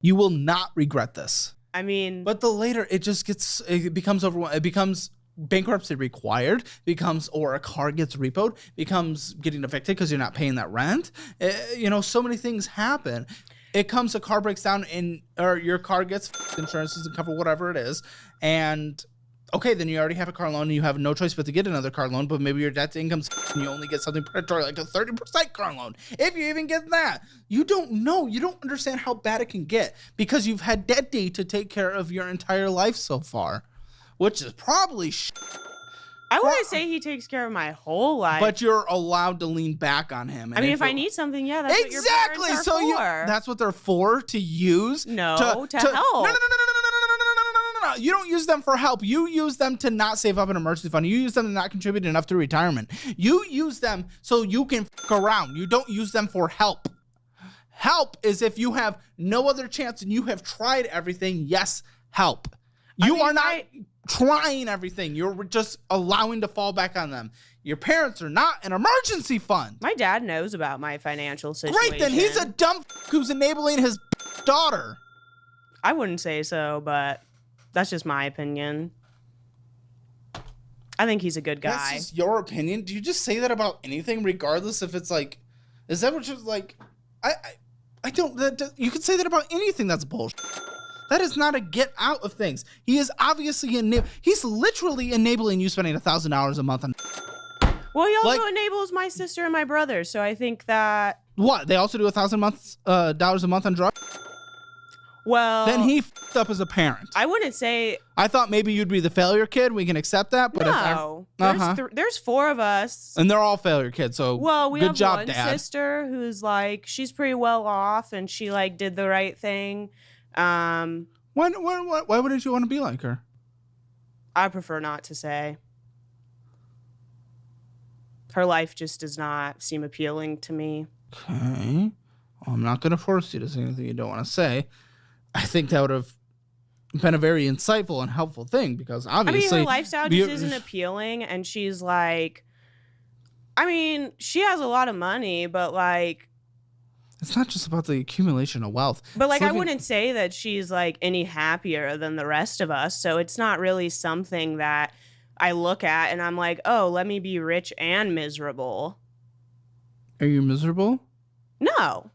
You will not regret this. I mean, but the later it becomes overwhelming. It becomes bankruptcy required, or a car gets repoed, becomes getting evicted because you're not paying that rent. So many things happen. A car breaks down or your car gets insurance doesn't cover whatever it is. And okay, then you already have a car loan and you have no choice but to get another car loan, but maybe your debt to income's and you only get something predatory like a 30% car loan. If you even get that, you don't know. You don't understand how bad it can get because you've had debt to take care of your entire life so far, which is probably I wouldn't say he takes care of my whole life. But you're allowed to lean back on him. I mean, if I need something, yeah, that's what your parents are for. That's what they're for, to use. No, to help. No. You don't use them for help. You use them to not save up an emergency fund. You use them to not contribute enough to retirement. You use them so you can around. You don't use them for help. Help is if you have no other chance and you have tried everything. Yes, help. You are not trying everything. You're just allowing to fall back on them. Your parents are not an emergency fund. My dad knows about my financial situation. Great, then he's a dumb who's enabling his daughter. I wouldn't say so, but that's just my opinion. I think he's a good guy. That's just your opinion? Do you just say that about anything, regardless if it's like, is that what you're like? I don't, you could say that about anything that's bullshit. That is not a get out of things. He is obviously he's literally enabling you spending $1,000 a month on. Well, he also enables my sister and my brother, so I think that. What? They also do $1,000 a month on drugs? Well, then he f***ed up as a parent. I wouldn't say. I thought maybe you'd be the failure kid. We can accept that. But no, there's 4 of us, and they're all failure kids. So we good have job, one Dad. sister who's she's pretty well off, and she did the right thing. Why wouldn't you want to be like her? I prefer not to say. Her life just does not seem appealing to me. Okay. Well, I'm not going to force you to say anything you don't want to say. I think that would have been a very insightful and helpful thing because obviously... her lifestyle just isn't appealing, and she's she has a lot of money, but it's not just about the accumulation of wealth. But I wouldn't say that she's any happier than the rest of us, so it's not really something that I look at and I'm like, oh, let me be rich and miserable. Are you miserable? No.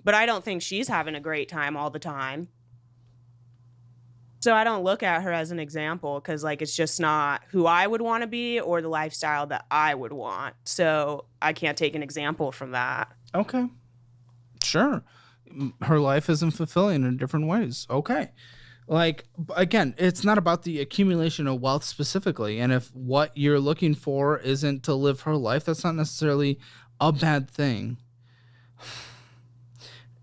But I don't think she's having a great time all the time. So I don't look at her as an example because it's just not who I would want to be or the lifestyle that I would want. So I can't take an example from that. Okay. Sure. Her life isn't fulfilling in different ways. Okay. Again, it's not about the accumulation of wealth specifically. And if what you're looking for isn't to live her life, that's not necessarily a bad thing.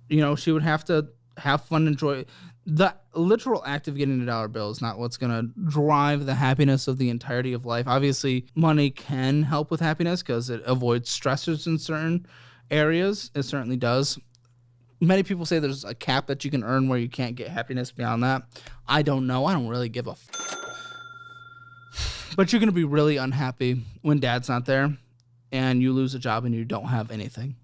She would have to have fun, enjoy. The literal act of getting a dollar bill is not what's going to drive the happiness of the entirety of life. Obviously, money can help with happiness because it avoids stressors in certain areas. It certainly does. Many people say there's a cap that you can earn where you can't get happiness beyond that. I don't know. I don't really give a But you're going to be really unhappy when Dad's not there and you lose a job and you don't have anything.